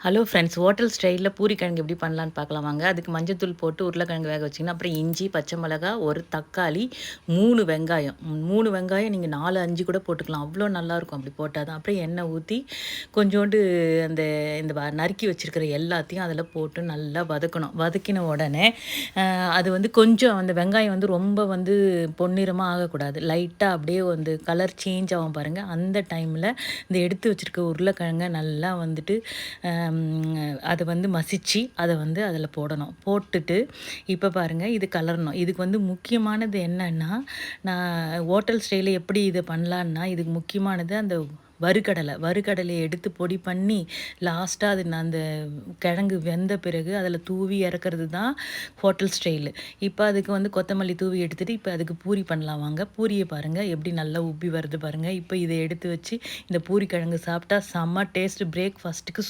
Hello friends, hotel ஸ்டைலில் பூரிக்கிழங்கு எப்படி பண்ணலான்னு பார்க்கலாம் வாங்க. அதுக்கு மஞ்சத்தூள் போட்டு உருளைக்கிழங்கு வேக வச்சிங்கன்னா, அப்புறம் இஞ்சி, பச்சை மிளகா, ஒரு தக்காளி, 3 வெங்காயம். 3 வெங்காயம் நீங்கள் 4, 5 கூட போட்டுக்கலாம். அவ்வளோ நல்லாயிருக்கும் அப்படி போட்டால் தான். அப்புறம் எண்ணெய் ஊற்றி கொஞ்சோண்டு அந்த நறுக்கி வச்சுருக்கிற எல்லாத்தையும் அதில் போட்டு நல்லா வதக்கணும். வதக்கின உடனே அது வந்து கொஞ்சம் அந்த வெங்காயம் வந்து ரொம்ப வந்து பொன்னிறமாக ஆகக்கூடாது. லைட்டாக அப்படியே வந்து கலர் சேஞ்ச் ஆகும் பாருங்கள். அந்த டைமில் இந்த எடுத்து வச்சுருக்க உருளைக்கிழங்க நல்லா வந்துட்டு அதை வந்து மசிச்சு அதை வந்து அதில் போடணும். போட்டுட்டு இப்போ பாருங்கள், இது கலரணும். இதுக்கு வந்து முக்கியமானது என்னன்னா, நான் ஹோட்டல் ஸ்டைலில் எப்படி இதை பண்ணலான்னா, இதுக்கு முக்கியமானது அந்த வறுகடலையை எடுத்து பொடி பண்ணி லாஸ்ட்டாக அது நான் அந்த கிழங்கு வெந்த பிறகு அதில் தூவி இறக்குறது தான் ஹோட்டல் ஸ்டைலு. இப்போ அதுக்கு வந்து கொத்தமல்லி தூவி எடுத்துகிட்டு இப்போ அதுக்கு பூரி பண்ணலாம் வாங்க. பூரியை பாருங்கள் எப்படி நல்லா உப்பி வருது பாருங்கள். இப்போ இதை எடுத்து வச்சு இந்த பூரி கிழங்கு சாப்பிட்டா செம்ம டேஸ்ட்டு. பிரேக்ஃபாஸ்ட்டுக்கு